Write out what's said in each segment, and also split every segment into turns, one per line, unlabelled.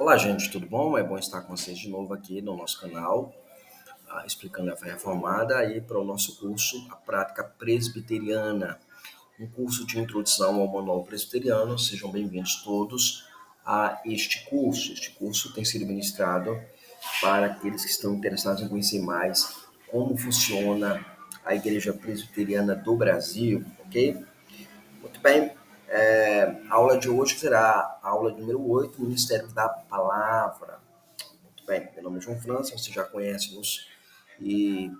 Olá, gente, tudo bom? É bom estar com vocês de novo aqui no nosso canal, explicando a fé reformada e para o nosso curso, a Prática Presbiteriana, um curso de introdução ao manual presbiteriano. Sejam bem-vindos todos a este curso. Este curso tem sido ministrado para aqueles que estão interessados em conhecer mais como funciona a Igreja Presbiteriana do Brasil, ok? Muito bem. A aula de hoje será a aula número 8, Ministério da Palavra. Muito bem, meu nome é João França, você já conhece-nos. E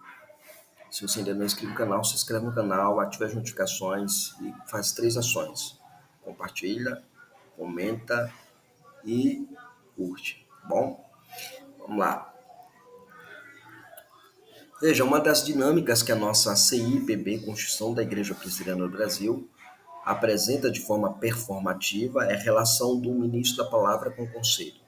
se você ainda não é inscrito no canal, se inscreve no canal, ative as notificações e faz 3 ações. Compartilha, comenta e curte. Bom, vamos lá. Veja, uma das dinâmicas que a nossa CIPB, Constituição da Igreja Presbiteriana do Brasil, apresenta de forma performativa é a relação do ministro da palavra com o conselho.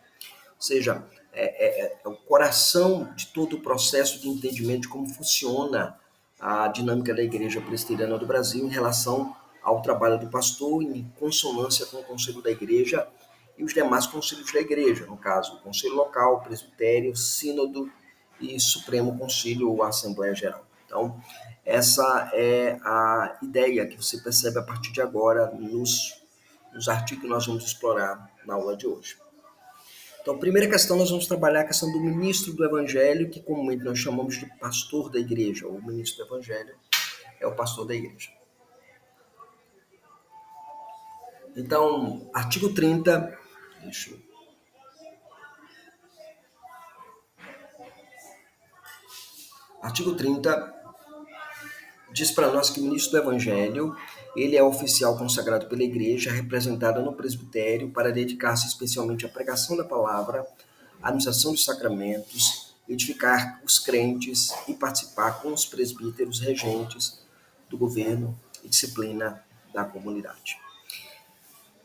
Ou seja, é o coração de todo o processo de entendimento de como funciona a dinâmica da Igreja Presbiteriana do Brasil em relação ao trabalho do pastor, em consonância com o conselho da Igreja e os demais conselhos da Igreja, no caso, o conselho local, o presbitério, sínodo e Supremo Concílio ou Assembleia Geral. Então, essa é a ideia que você percebe a partir de agora nos artigos que nós vamos explorar na aula de hoje. Então, a primeira questão, nós vamos trabalhar a questão do ministro do Evangelho, que comumente nós chamamos de pastor da igreja. O ministro do Evangelho é o pastor da igreja. Então, artigo 30, Artigo 30 diz para nós que o ministro do Evangelho, ele é oficial consagrado pela igreja, representada no presbitério, para dedicar-se especialmente à pregação da palavra, à administração dos sacramentos, edificar os crentes e participar com os presbíteros regentes do governo e disciplina da comunidade.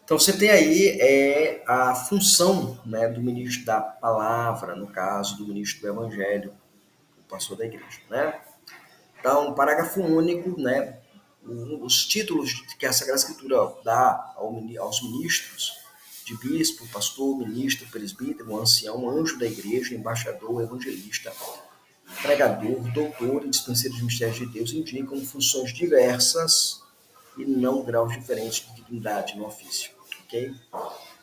Então, você tem aí a função, né, do ministro da palavra, no caso do ministro do Evangelho, o pastor da igreja, né? Então, parágrafo único, né, os títulos que a Sagrada Escritura dá aos ministros, de bispo, pastor, ministro, presbítero, ancião, anjo da igreja, embaixador, evangelista, pregador, doutor e dispenseiro de mistérios de Deus, indicam funções diversas e não graus diferentes de dignidade no ofício, ok?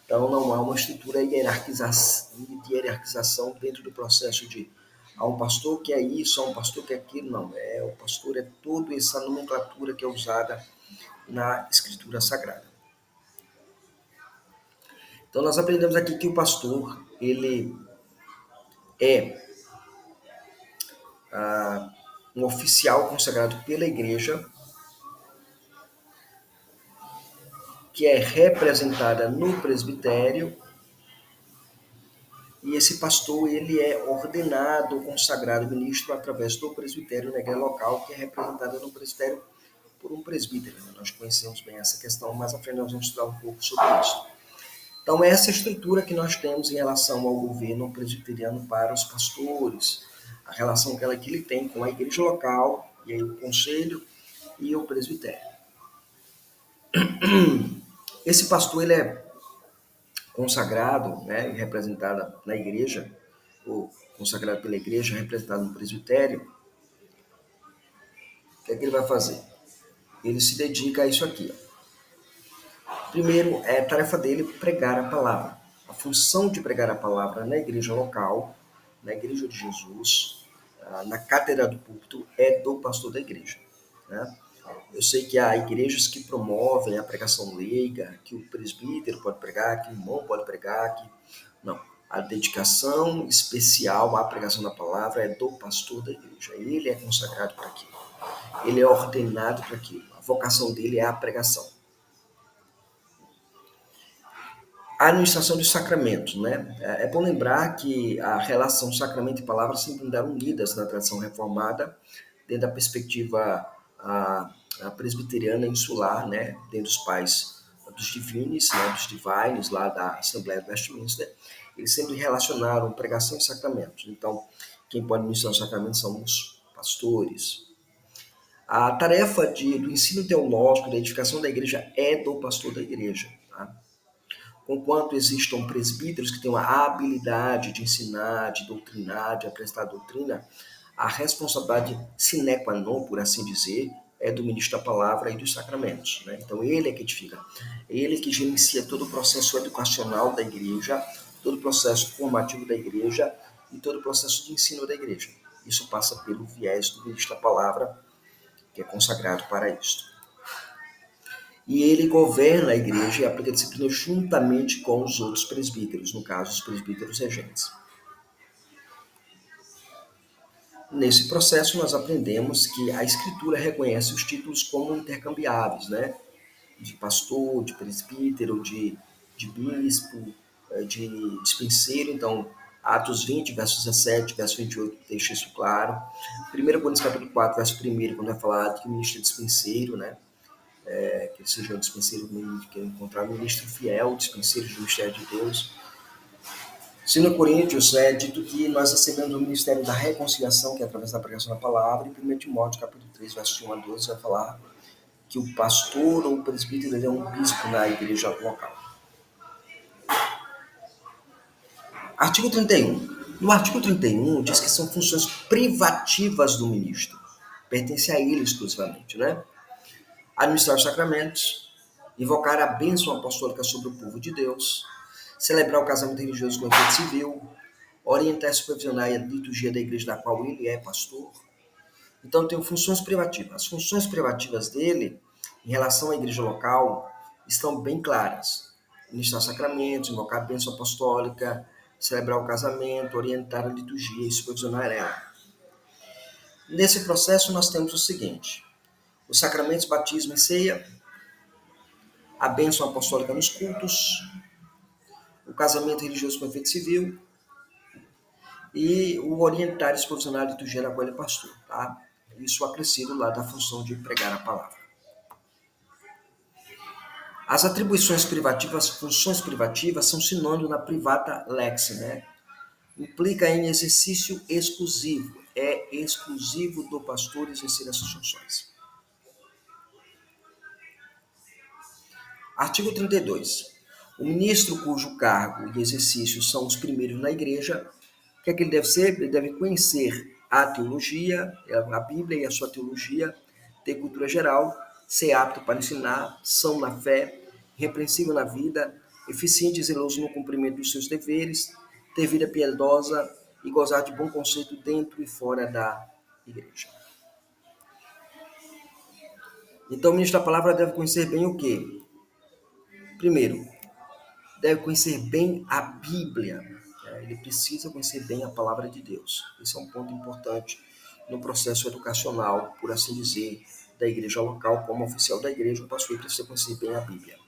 Então, não há uma estrutura de hierarquização dentro do processo de há um pastor que é isso, há um pastor que é aquilo. Não, o pastor é toda essa nomenclatura que é usada na Escritura Sagrada. Então, nós aprendemos aqui que o pastor, ele é um oficial consagrado pela igreja, que é representada no presbitério, e esse pastor, ele é ordenado, consagrado ministro através do presbitério na igreja local, que é representada no presbitério por um presbítero. Nós conhecemos bem essa questão, mas à frente nós vamos estudar um pouco sobre isso. Então, essa é a estrutura que nós temos em relação ao governo presbiteriano para os pastores, a relação que ele tem com a igreja local, e aí o conselho e o presbitério. Esse pastor, ele é consagrado, né, e representado na igreja, ou consagrado pela igreja, representado no presbitério. O que é que ele vai fazer? Ele se dedica a isso aqui. Primeiro, é a tarefa dele pregar a palavra. A função de pregar a palavra na igreja local, na igreja de Jesus, na cátedra do púlpito, é do pastor da igreja, né? Eu sei que há igrejas que promovem a pregação leiga, que o presbítero pode pregar, que o irmão pode pregar, que... Não. A dedicação especial à pregação da palavra é do pastor da igreja. Ele é consagrado para aquilo. Ele é ordenado para aquilo. A vocação dele é a pregação. A administração dos sacramentos, né? É bom lembrar que a relação sacramento e palavra sempre andaram unidas na tradição reformada, dentro da perspectiva a presbiteriana insular, né? Dentro dos pais dos divinos, né? Dos divines, lá da Assembleia de Westminster, eles sempre relacionaram pregação e sacramentos. Então, quem pode administrar os sacramentos são os pastores. A tarefa do ensino teológico, da edificação da igreja é do pastor da igreja, tá? conquanto existam presbíteros que tenham a habilidade de ensinar, de doutrinar, de apresentar doutrina, a responsabilidade sine qua non, por assim dizer, é do ministro da palavra e dos sacramentos, né? Então ele é que edifica, ele que gerencia todo o processo educacional da igreja, todo o processo formativo da igreja e todo o processo de ensino da igreja. Isso passa pelo viés do ministro da palavra, que é consagrado para isto. E ele governa a igreja e aplica a disciplina juntamente com os outros presbíteros, no caso, os presbíteros regentes. Nesse processo, nós aprendemos que a Escritura reconhece os títulos como intercambiáveis, né? De pastor, de presbítero, de bispo, de dispenseiro. Então, Atos 20, verso 17, verso 28, deixa isso claro. 1 Coríntios capítulo 4, verso 1, quando é falado que o ministro é dispenseiro, né? Que ele seja um dispenseiro, que encontrar um ministro fiel, dispenseiro do mistério de Deus. 2 Coríntios é dito que nós recebemos o ministério da reconciliação, que é através da pregação da palavra, e 1 Timóteo, capítulo 3, verso 1 a 12, vai falar que o pastor ou o presbítero é um bispo na igreja local. Artigo 31. No artigo 31 diz que são funções privativas do ministro. Pertence a ele exclusivamente, né? Administrar os sacramentos, invocar a bênção apostólica sobre o povo de Deus, celebrar o casamento religioso com efeito civil, orientar e supervisionar a liturgia da igreja da qual ele é pastor. Então, tem funções privativas. As funções privativas dele, em relação à igreja local, estão bem claras. Ministrar sacramentos, invocar a bênção apostólica, celebrar o casamento, orientar a liturgia e supervisionar ela. Nesse processo, nós temos o seguinte: os sacramentos, batismo e ceia, a bênção apostólica nos cultos, o casamento religioso com efeito civil e o orientar e supervisionar a liturgia da qual ele é pastor, tá? Isso acrescido lá da função de pregar a palavra. As atribuições privativas, funções privativas, são sinônimo na privata lex, né? Implica em exercício exclusivo, é exclusivo do pastor exercer essas funções. Artigo 32. O ministro cujo cargo e exercício são os primeiros na igreja, o que é que ele deve ser? Ele deve conhecer a teologia, a Bíblia e a sua teologia, ter cultura geral, ser apto para ensinar, são na fé, irrepreensível na vida, eficiente e zeloso no cumprimento dos seus deveres, ter vida piedosa e gozar de bom conceito dentro e fora da igreja. Então, o ministro da palavra deve conhecer bem o quê? Primeiro, deve conhecer bem a Bíblia. Ele precisa conhecer bem a palavra de Deus. Esse é um ponto importante no processo educacional, por assim dizer, da igreja local. Como oficial da igreja, o pastor precisa conhecer bem a Bíblia.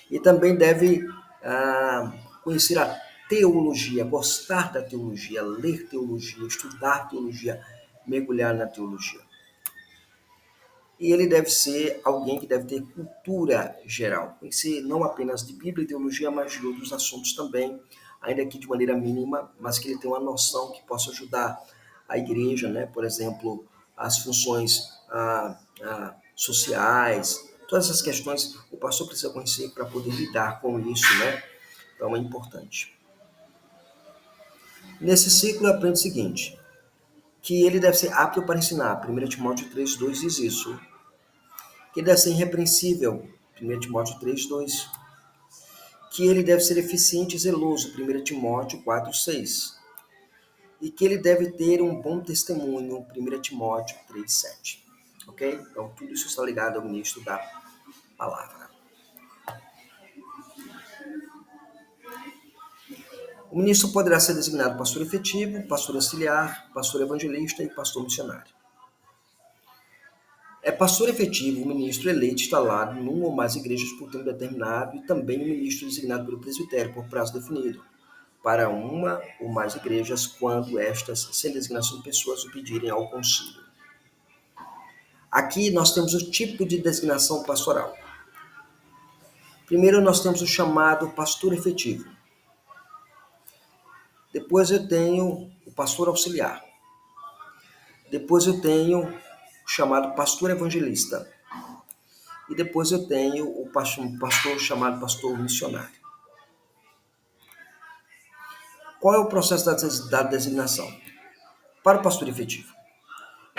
E também deve conhecer a teologia, gostar da teologia, ler teologia, estudar teologia, mergulhar na teologia. E ele deve ser alguém que deve ter cultura geral, conhecer não apenas de Bíblia e teologia, mas de outros assuntos também, ainda que de maneira mínima, mas que ele tenha uma noção que possa ajudar a igreja, né? Por exemplo, as funções sociais, todas essas questões o pastor precisa conhecer para poder lidar com isso, né? Então é importante. Nesse ciclo aprende o seguinte, que ele deve ser apto para ensinar. 1 Timóteo 3,2 diz isso. Que ele deve ser irrepreensível, 1 Timóteo 3,2. Que ele deve ser eficiente e zeloso, 1 Timóteo 4,6. E que ele deve ter um bom testemunho, 1 Timóteo 3,7. Ok? Então, tudo isso está ligado ao ministro da palavra. O ministro poderá ser designado pastor efetivo, pastor auxiliar, pastor evangelista e pastor missionário. É pastor efetivo o ministro eleito instalado numa ou mais igrejas por tempo determinado e também o ministro designado pelo presbitério por prazo definido, para uma ou mais igrejas, quando estas, sem designação de pessoas, o pedirem ao concílio. Aqui nós temos o tipo de designação pastoral. Primeiro nós temos o chamado pastor efetivo. Depois eu tenho o pastor auxiliar. Depois eu tenho o chamado pastor evangelista. E depois eu tenho o pastor chamado pastor missionário. Qual é o processo da designação? Para o pastor efetivo.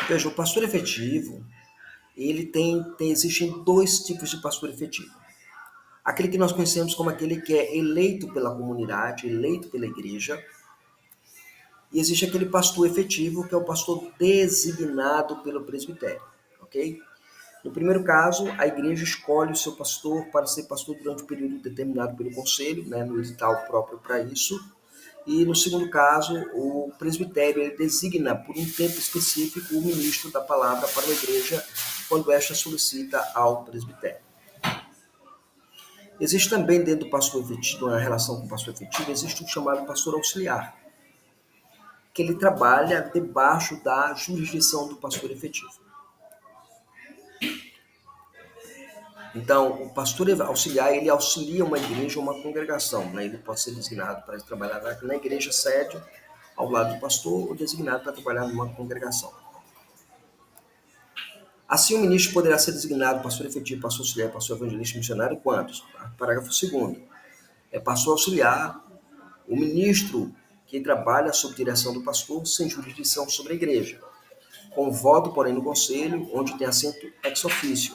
Veja, o pastor efetivo, existem dois tipos de pastor efetivo. Aquele que nós conhecemos como aquele que é eleito pela comunidade, eleito pela igreja, e existe aquele pastor efetivo, que é o pastor designado pelo presbitério, ok? No primeiro caso, a igreja escolhe o seu pastor para ser pastor durante um período determinado pelo conselho, né, no edital próprio para isso. E no segundo caso, o presbitério ele designa por um tempo específico o ministro da palavra para a igreja quando esta solicita ao presbitério. Existe também dentro do pastor efetivo, na relação com o pastor efetivo, existe o chamado pastor auxiliar, que ele trabalha debaixo da jurisdição do pastor efetivo. Então, o pastor auxiliar, ele auxilia uma igreja ou uma congregação, né? Ele pode ser designado para trabalhar na igreja sede, ao lado do pastor, ou designado para trabalhar numa congregação. Assim, o ministro poderá ser designado pastor efetivo, pastor auxiliar, pastor evangelista missionário quando? Parágrafo 2º. É pastor auxiliar, o ministro que trabalha sob direção do pastor, sem jurisdição sobre a igreja, com voto, porém, no conselho, onde tem assento ex officio,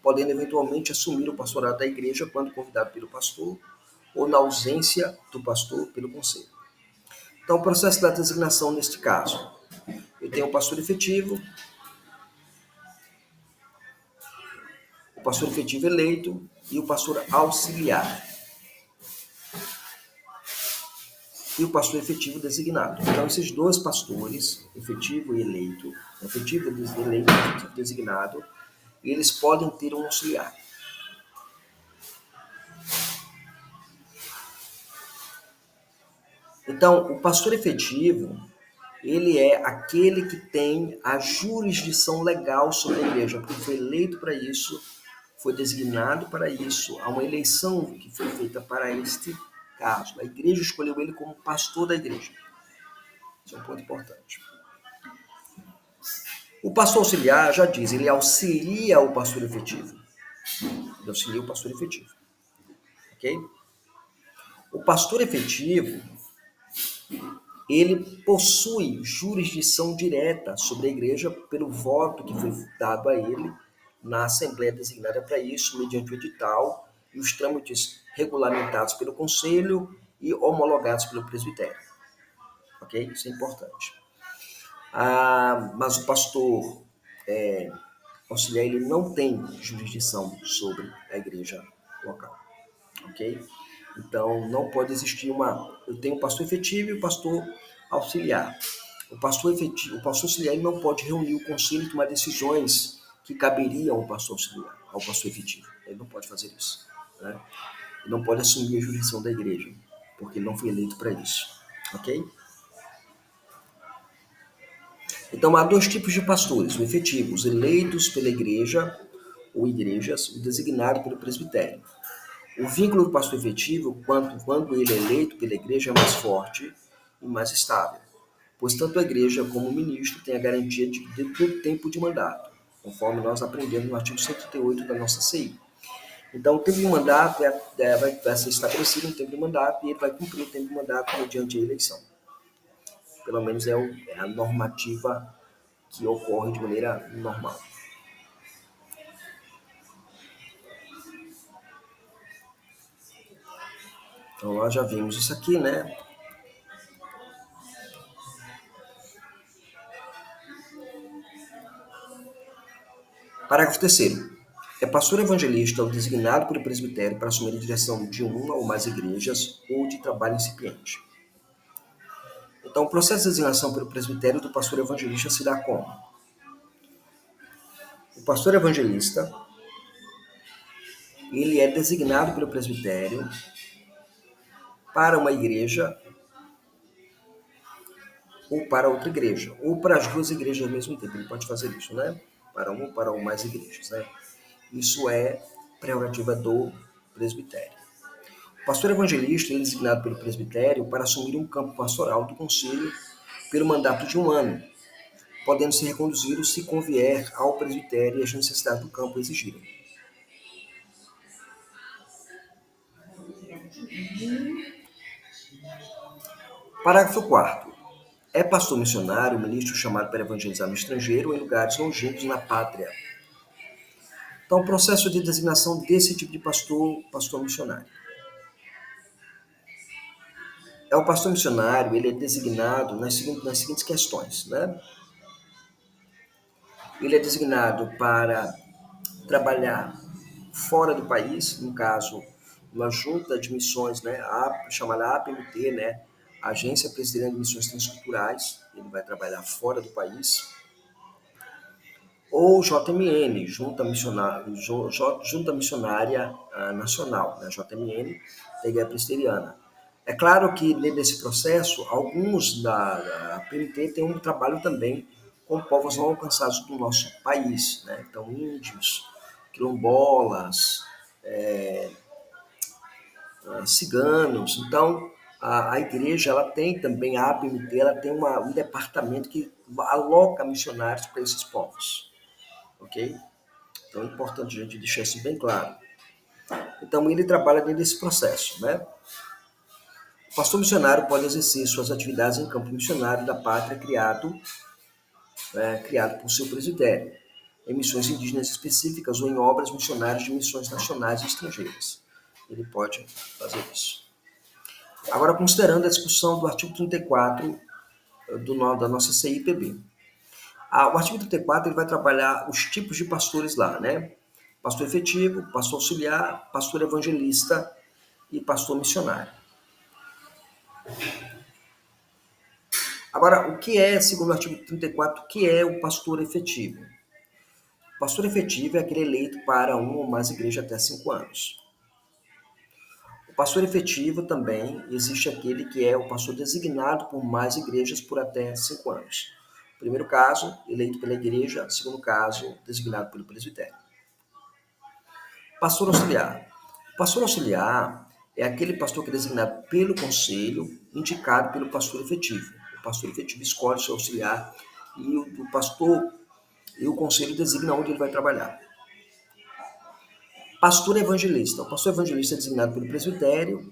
podendo eventualmente assumir o pastorado da igreja quando convidado pelo pastor ou na ausência do pastor pelo conselho. Então, o processo da designação neste caso, eu tenho o pastor efetivo eleito e o pastor auxiliar e o pastor efetivo designado. Então, esses dois pastores, efetivo e eleito, efetivo designado, eles podem ter um auxiliar. Então, o pastor efetivo, ele é aquele que tem a jurisdição legal sobre a igreja, porque foi eleito para isso, foi designado para isso, há uma eleição que foi feita para este caso. A igreja escolheu ele como pastor da igreja. Isso é um ponto importante. O pastor auxiliar, já diz, ele auxilia o pastor efetivo. Ele auxilia o pastor efetivo. Ok? O pastor efetivo, ele possui jurisdição direta sobre a igreja pelo voto que foi dado a ele na assembleia designada para isso, mediante o edital e os trâmites regulamentados pelo conselho e homologados pelo presbitério. Ok? Isso é importante. Mas o pastor auxiliar, ele não tem jurisdição sobre a igreja local. Ok? Então, não pode existir eu tenho o pastor efetivo e o pastor auxiliar. O pastor auxiliar, ele não pode reunir o conselho e tomar decisões que caberiam ao pastor auxiliar, ao pastor efetivo. Ele não pode fazer isso, né? Ele não pode assumir a jurisdição da igreja, porque ele não foi eleito para isso. Ok? Então, há dois tipos de pastores: o efetivo, os eleitos pela igreja ou igrejas, o designado pelo presbitério. O vínculo do pastor efetivo, quando ele é eleito pela igreja, é mais forte e mais estável, pois tanto a igreja como o ministro têm a garantia do tempo de mandato, conforme nós aprendemos no artigo 138 da nossa CI. Então, o tempo de mandato vai ser estabelecido um tempo de mandato e ele vai cumprir o tempo de mandato mediante a eleição. Pelo menos é a normativa que ocorre de maneira normal. Então, nós já vimos isso aqui, né? Parágrafo 3º. É pastor evangelista ou designado pelo presbitério para assumir a direção de uma ou mais igrejas ou de trabalho incipiente. Então, o processo de designação pelo presbitério do pastor evangelista se dá como? O pastor evangelista, ele é designado pelo presbitério para uma igreja ou para outra igreja, ou para as duas igrejas ao mesmo tempo. Ele pode fazer isso, né? Para uma ou para mais igrejas, né? Isso é prerrogativa do presbitério. O pastor evangelista é designado pelo presbitério para assumir um campo pastoral do conselho pelo mandato de um ano, podendo ser reconduzido se convier ao presbitério e as necessidades do campo exigirem. Parágrafo 4º. É pastor missionário o ministro chamado para evangelizar no estrangeiro ou em lugares longínquos na pátria. Então, o processo de designação desse tipo de pastor missionário. O pastor missionário, ele é designado nas seguintes questões, né? Ele é designado para trabalhar fora do país, no caso, uma junta de missões, né, chamada APMT, né, Agência Presbiteriana de Missões Transculturais, ele vai trabalhar fora do país, ou JMN, Junta Missionária Nacional, né, JMN, da Igreja Presbiteriana. É claro que nesse processo, alguns da APMT têm um trabalho também com povos não alcançados do nosso país, né? Então, índios, quilombolas, ciganos. Então, a igreja ela tem também, a APMT, ela tem um departamento que aloca missionários para esses povos. Ok? Então, é importante a gente deixar isso bem claro. Então, ele trabalha dentro desse processo, né? O pastor missionário pode exercer suas atividades em campo missionário da pátria criado por seu presbitério, em missões indígenas específicas ou em obras missionárias de missões nacionais e estrangeiras. Ele pode fazer isso. Agora, considerando a discussão do artigo 34 da nossa CIPB. O artigo 34 ele vai trabalhar os tipos de pastores lá, né? Pastor efetivo, pastor auxiliar, pastor evangelista e pastor missionário. Agora, o que é, segundo o artigo 34, o que é o pastor efetivo? O pastor efetivo é aquele eleito para uma ou mais igrejas até 5 anos. O pastor efetivo também existe aquele que é o pastor designado por mais igrejas por até 5 anos. Primeiro caso, eleito pela igreja. Segundo caso, designado pelo presbitério. Pastor auxiliar. O pastor auxiliar é aquele pastor que é designado pelo conselho, indicado pelo pastor efetivo. O pastor efetivo escolhe seu auxiliar e o pastor e o conselho designa onde ele vai trabalhar. Pastor evangelista. O pastor evangelista é designado pelo presbitério,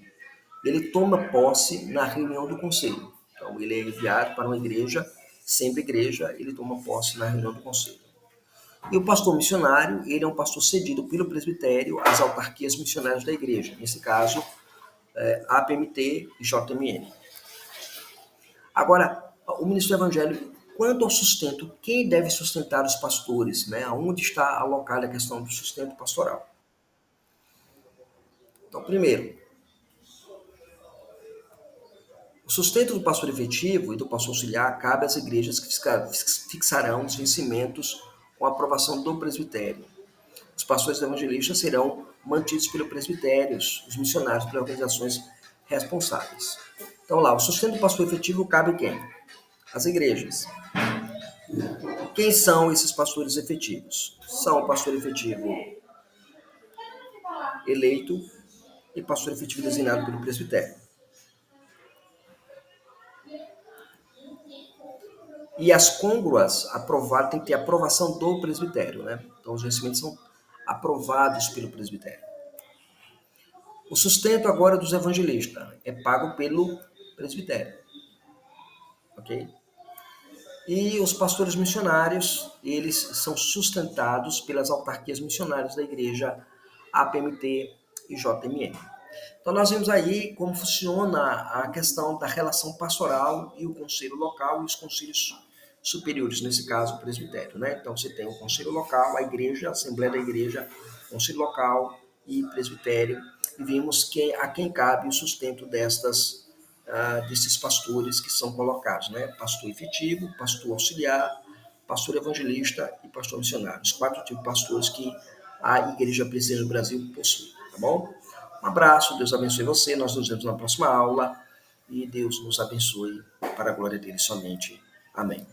ele toma posse na reunião do conselho. Então, ele é enviado para uma igreja, sempre igreja, ele toma posse na reunião do conselho. E o pastor missionário, ele é um pastor cedido pelo presbitério às autarquias missionárias da igreja, nesse caso, APMT e JMN. Agora, o ministro do Evangelho, quanto ao sustento, quem deve sustentar os pastores? Né? Onde está alocada a questão do sustento pastoral? Então, primeiro, o sustento do pastor efetivo e do pastor auxiliar cabe às igrejas que fixarão os vencimentos com a aprovação do presbitério. Os pastores evangelistas serão mantidos pelo presbitério, os missionários pelas organizações responsáveis. Então lá, o sustento do pastor efetivo cabe quem? As igrejas. Quem são esses pastores efetivos? São o pastor efetivo eleito e pastor efetivo designado pelo presbitério. E as côngruas tem que ter aprovação do presbitério, né? Então os vencimentos são aprovados pelo presbitério. O sustento agora dos evangelistas é pago pelo presbitério. Ok? E os pastores missionários, eles são sustentados pelas autarquias missionárias da igreja APMT e JMN. Então nós vimos aí como funciona a questão da relação pastoral e o conselho local e os conselhos superiores, nesse caso o presbitério, né? Então você tem o conselho local, a igreja, a assembleia da igreja, conselho local e presbitério, e vimos a quem cabe o sustento desses pastores que são colocados, né? Pastor efetivo, pastor auxiliar, pastor evangelista e pastor missionário. Os 4 tipos de pastores que a Igreja Presbiteriana do Brasil possui, tá bom? Um abraço, Deus abençoe você, nós nos vemos na próxima aula e Deus nos abençoe para a glória dele somente. Amém.